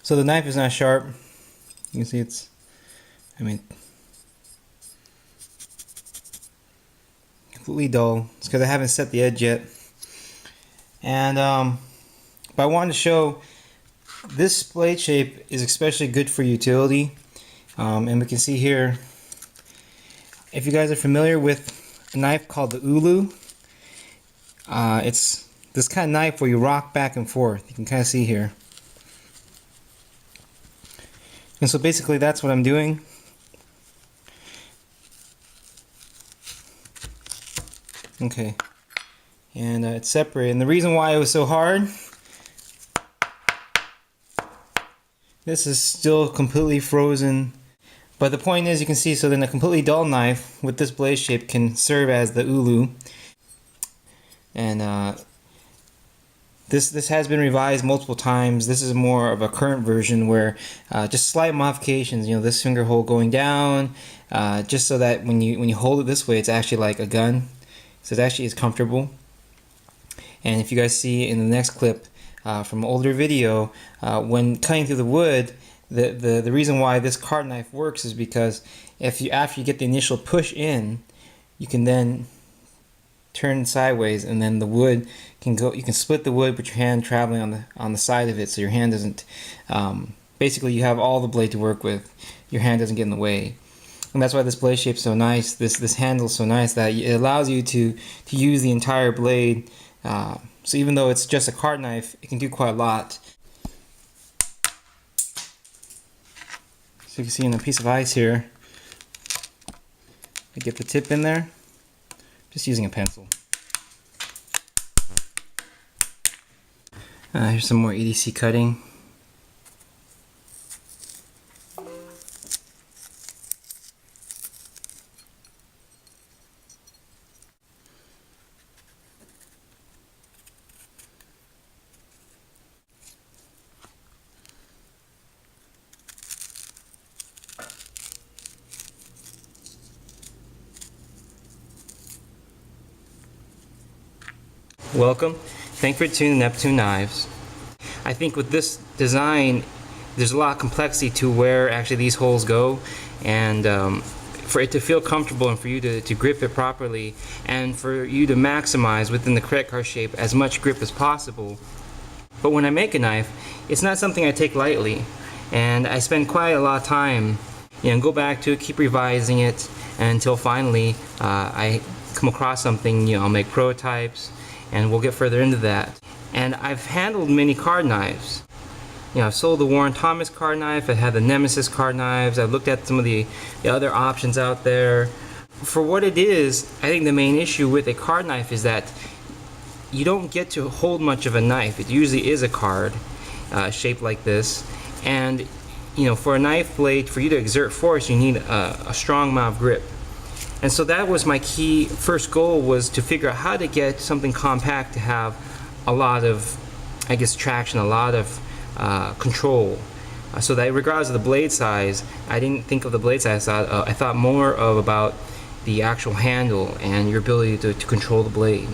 So the knife is not sharp. You can see it's, completely dull. It's because I haven't set the edge yet. And but I wanted to show this blade shape is especially good for utility. And we can see here, if you guys are familiar with a knife called the Ulu, it's this kind of knife where you rock back and forth. You can kind of see here. And so basically that's what I'm doing. Okay, and it's separated. And the reason why it was so hard, this is still completely frozen. But the point is, you can see, so then a completely dull knife with this blade shape can serve as the Ulu. And this has been revised multiple times. This is more of a current version where just slight modifications. You know, this finger hole going down, just so that when you hold it this way, it's actually like a gun. So it actually is comfortable. And if you guys see in the next clip from an older video, when cutting through the wood, the reason why this card knife works is because after you get the initial push in, you can then turn sideways, and then the wood can go. You can split the wood with your hand traveling on the side of it, so your hand doesn't. Basically, you have all the blade to work with. Your hand doesn't get in the way, and that's why this blade shape's so nice. This handle's so nice that it allows you to use the entire blade. So even though it's just a card knife, it can do quite a lot. So you can see in a piece of ice here, I get the tip in there. Just using a pencil. Here's some more EDC cutting. Welcome. Thank you for tuning to NeptuneKnives. I think with this design, there's a lot of complexity to where actually these holes go, and for it to feel comfortable and for you to grip it properly, and for you to maximize within the credit card shape as much grip as possible. But when I make a knife, it's not something I take lightly, and I spend quite a lot of time, go back to it, keep revising it, until finally I come across something. I'll make prototypes, and we'll get further into that. And I've handled many card knives. I've sold the Warren Thomas card knife, I had the Nemesis card knives, I've looked at some of the other options out there. For what it is, I think the main issue with a card knife is that you don't get to hold much of a knife. It usually is a card shaped like this. And for a knife blade, for you to exert force, you need a strong amount of grip. And so that was my key first goal, was to figure out how to get something compact to have a lot of, traction, a lot of control. So that regardless of the blade size, I didn't think of the blade size, I thought more about the actual handle and your ability to control the blade.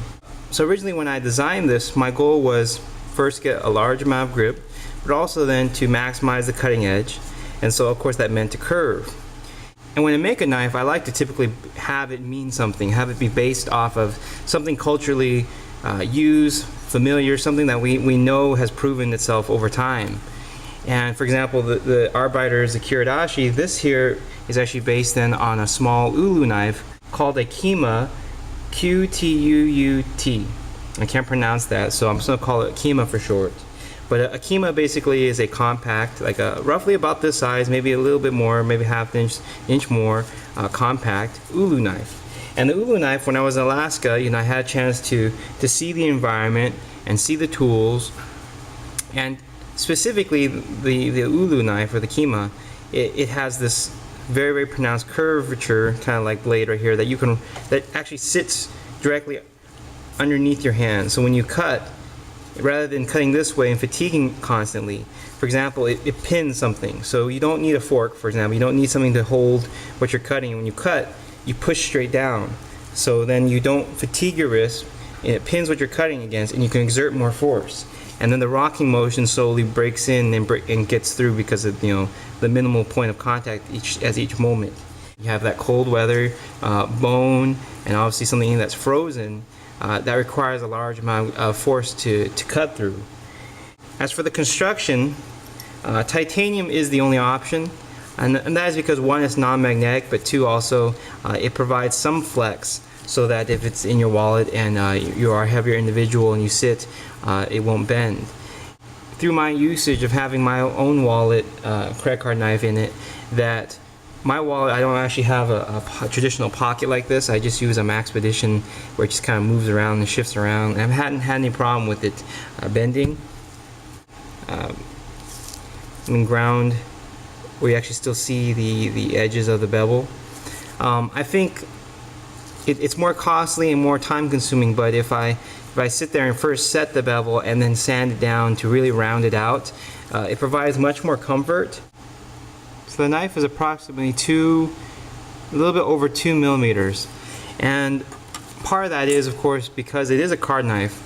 So originally when I designed this, my goal was first get a large amount of grip, but also then to maximize the cutting edge. And so of course that meant to curve. And when I make a knife, I like to typically have it mean something, have it be based off of something culturally used, familiar, something that we know has proven itself over time. And for example, the Arbeiter's, the Kiradashi, this here is actually based then on a small Ulu knife called a Kima, Q-T-U-U-T. I can't pronounce that, so I'm just going to call it Kima for short. But a Kima basically is a compact, like roughly about this size, maybe a little bit more, maybe half inch more, compact Ulu knife. And the Ulu knife, when I was in Alaska, I had a chance to see the environment and see the tools. And specifically, the Ulu knife, or the Kima, it has this very, very pronounced curvature, kind of like blade right here, that actually sits directly underneath your hand. So when you cut, rather than cutting this way and fatiguing constantly, for example, it pins something. So you don't need a fork, for example. You don't need something to hold what you're cutting. When you cut, you push straight down. So then you don't fatigue your wrist, and it pins what you're cutting against, and you can exert more force. and then the rocking motion slowly breaks in and gets through because of the minimal point of contact each moment. You have that cold weather bone, and obviously something that's frozen that requires a large amount of force to cut through. As for the construction, titanium is the only option, and that is because one, it's non-magnetic, but two, also it provides some flex so that if it's in your wallet and you are a heavier individual and you sit, it won't bend. Through my usage of having my own wallet, credit card knife in it, that my wallet, I don't actually have a traditional pocket like this. I just use a Maxpedition where it just kind of moves around and shifts around. And I haven't had any problem with it bending. Ground where you actually still see the edges of the bevel. I think it's more costly and more time consuming, but if I sit there and first set the bevel and then sand it down to really round it out, it provides much more comfort. So the knife is approximately a little bit over 2 millimeters, and part of that is, of course, because it is a card knife.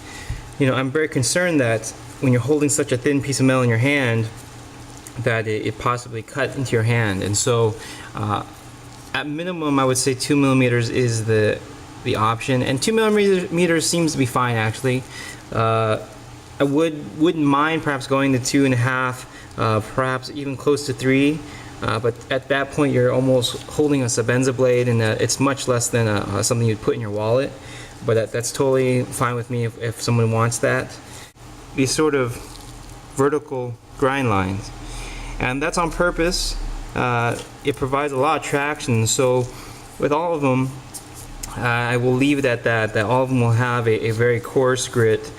I'm very concerned that when you're holding such a thin piece of metal in your hand, that it possibly cut into your hand. And so at minimum, I would say 2 millimeters is the option, and 2 millimeters seems to be fine, actually. I wouldn't mind perhaps going to 2.5, perhaps even close to 3. But at that point, you're almost holding a Sebenza blade, and it's much less than something you'd put in your wallet. But that's totally fine with me if someone wants that. These sort of vertical grind lines, and that's on purpose. It provides a lot of traction. So with all of them, I will leave it at that all of them will have a very coarse grit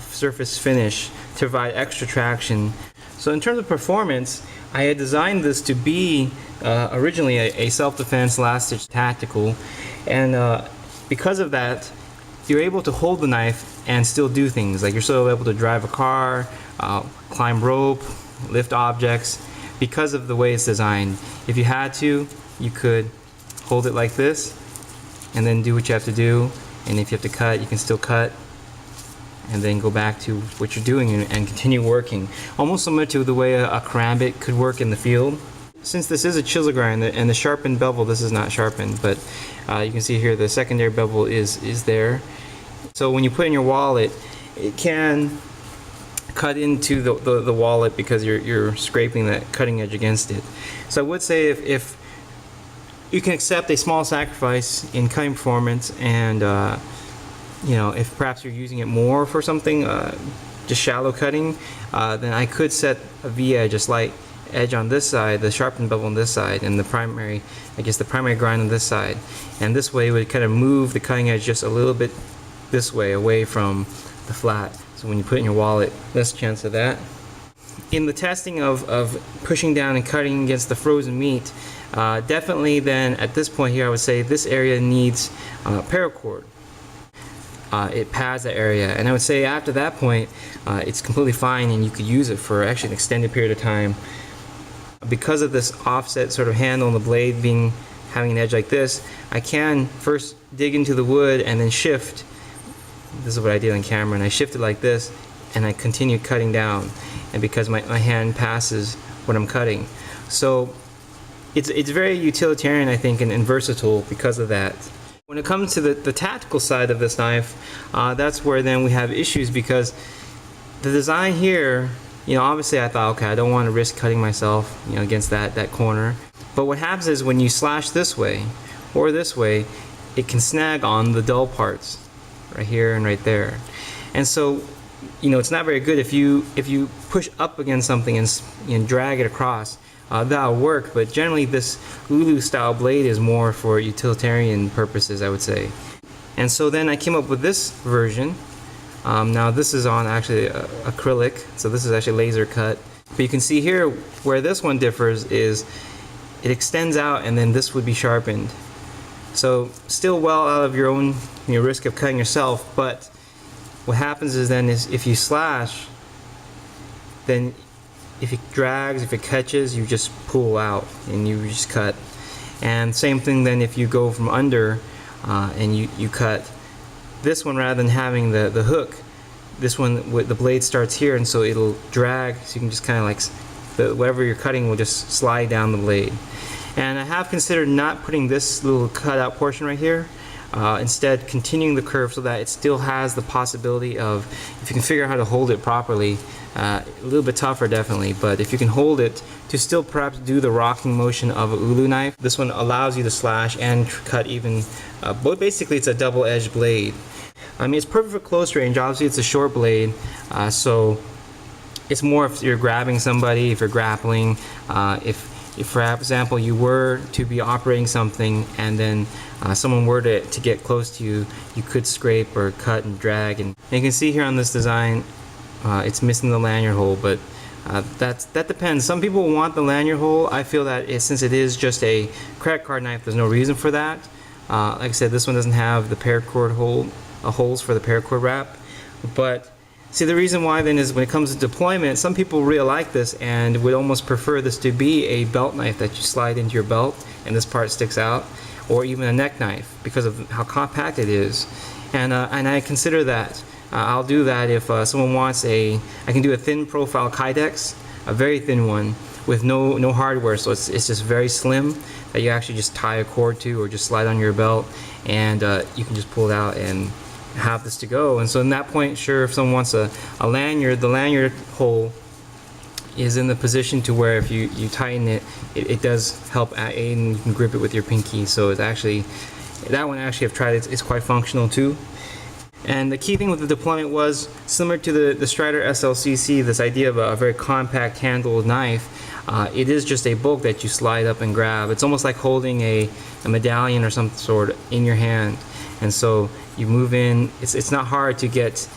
surface finish to provide extra traction. So in terms of performance, I had designed this to be originally a self-defense last-ditch tactical, and because of that, you're able to hold the knife and still do things. Like, you're still able to drive a car, climb rope, lift objects, because of the way it's designed. If you had to, you could hold it like this and then do what you have to do, and if you have to cut, you can still cut and then go back to what you're doing and continue working. Almost similar to the way a karambit could work in the field. Since this is a chisel grind and the sharpened bevel, this is not sharpened, but you can see here the secondary bevel is there. So when you put it in your wallet, it can cut into the wallet because you're scraping that cutting edge against it. So I would say if you can accept a small sacrifice in cutting performance, and if perhaps you're using it more for something, just shallow cutting, then I could set a V-edge, a slight edge on this side, the sharpened bevel on this side, and the primary grind on this side. And this way it would kind of move the cutting edge just a little bit this way, away from the flat. So when you put it in your wallet, less chance of that. In the testing of pushing down and cutting against the frozen meat, definitely then at this point here I would say this area needs paracord. It pads that area, and I would say after that point it's completely fine and you could use it for actually an extended period of time. Because of this offset sort of handle and the blade having an edge like this, I can first dig into the wood and then shift. This is what I did on camera, and I shifted like this and I continue cutting down, and because my hand passes what I'm cutting. So it's very utilitarian, I think, and versatile because of that. When it comes to the tactical side of this knife, that's where then we have issues, because the design here, obviously I thought, okay, I don't want to risk cutting myself, against that corner. But what happens is when you slash this way or this way, it can snag on the dull parts right here and right there. And so, it's not very good if you push up against something and drag it across. That'll work, but generally this Ulu style blade is more for utilitarian purposes, I would say. And so then I came up with this version. Now this is on actually acrylic, so this is actually laser cut. But you can see here where this one differs is it extends out, and then this would be sharpened. So still well out of your own risk of cutting yourself, but what happens is then is if you slash, then if it drags, if it catches, you just pull out and you just cut. And same thing then if you go from under and you cut. This one, rather than having the hook, this one, the blade starts here, and so it'll drag, so you can just kind of like, whatever you're cutting will just slide down the blade. And I have considered not putting this little cutout portion right here, instead continuing the curve so that it still has the possibility of, if you can figure out how to hold it properly, a little bit tougher definitely, but if you can hold it to still perhaps do the rocking motion of a ulu knife, this one allows you to slash and cut even, but basically it's a double-edged blade. I mean, it's perfect for close range. Obviously it's a short blade, so it's more if you're grabbing somebody, if you're grappling, if for example you were to be operating something and then someone were to get close to you, you could scrape or cut and drag. And you can see here on this design, it's missing the lanyard hole, but that depends. Some people want the lanyard hole. I feel that since it is just a credit card knife, there's no reason for that. Like I said, this one doesn't have the paracord holes for the paracord wrap. But see, the reason why then is when it comes to deployment, some people really like this and would almost prefer this to be a belt knife that you slide into your belt and this part sticks out, or even a neck knife because of how compact it is. And I consider that. I'll do that if someone wants I can do a thin profile Kydex, a very thin one with no hardware, so it's just very slim that you actually just tie a cord to or just slide on your belt, and you can just pull it out and have this to go. And so in that point, sure, if someone wants a lanyard, the lanyard hole is in the position to where if you tighten it, it does help aid, and you can grip it with your pinky. So it's actually, that one actually I've tried, it's quite functional too. And the key thing with the deployment was similar to the Strider SLCC, this idea of a very compact handled knife. It is just a bulk that you slide up and grab. It's almost like holding a medallion or some sort in your hand. And so you move in, it's not hard to get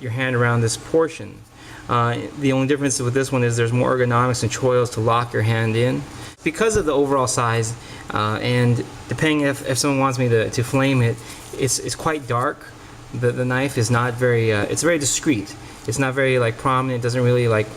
your hand around this portion. The only difference with this one is there's more ergonomics and choils to lock your hand in. Because of the overall size, and depending if someone wants me to flame it, it's quite dark. The knife is not very, it's very discreet. It's not very like prominent, it doesn't really like,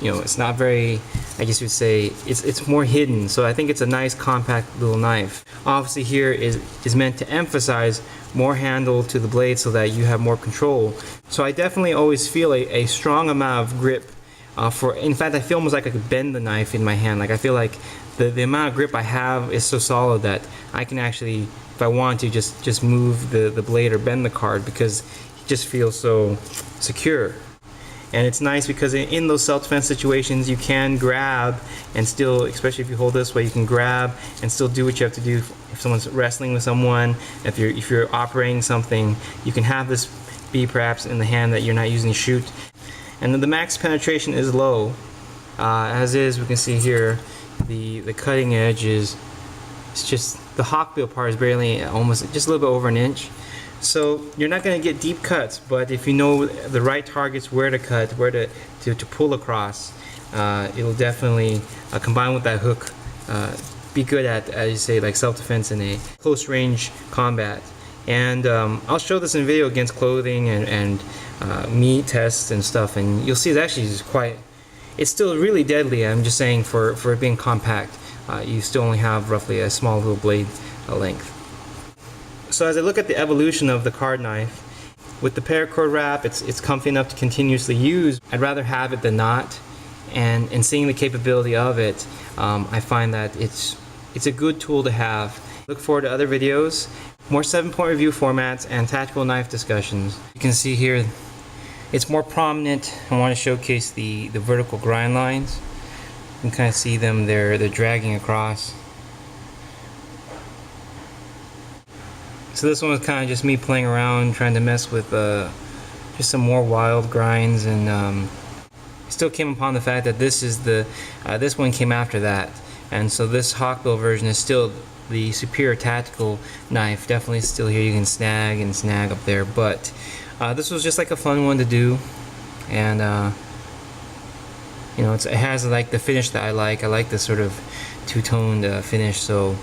you know, it's not very, I guess you'd say, it's more hidden. So I think it's a nice compact little knife. Obviously here is meant to emphasize more handle to the blade so that you have more control. So I definitely always feel a strong amount of grip. In fact, I feel almost like I could bend the knife in my hand. Like I feel like the amount of grip I have is so solid that I can actually, if I want to, just move the blade or bend the card, because it just feels so secure. And it's nice because in those self-defense situations you can grab and still, especially if you hold this way, you can grab and still do what you have to do. If someone's wrestling with someone, if you're operating something, you can have this be perhaps in the hand that you're not using to shoot. And then the max penetration is low. As is, we can see here the cutting edge is, it's just, the hawkbill part is barely, almost just a little bit over an inch. So you're not going to get deep cuts, but if you know the right targets, where to cut, where to pull across, it'll definitely, combined with that hook, be good at, as you say, like self-defense in a close range combat. And I'll show this in video against clothing and meat tests and stuff, and you'll see it's actually quite, it's still really deadly. I'm just saying for it being compact, you still only have roughly a small little blade length. So as I look at the evolution of the card knife, with the paracord wrap, it's comfy enough to continuously use. I'd rather have it than not, and seeing the capability of it, I find that it's a good tool to have. Look forward to other videos, more 7-point review formats, and tactical knife discussions. You can see here, it's more prominent. I want to showcase the vertical grind lines. You can kind of see them, they're dragging across. So this one was kind of just me playing around, trying to mess with just some more wild grinds, and still came upon the fact that this is this one came after that, and so this hawkbill version is still the superior tactical knife. Definitely still here, you can snag and snag up there, but this was just like a fun one to do, and you know, it has like the finish that I like. I like this sort of two-toned finish, so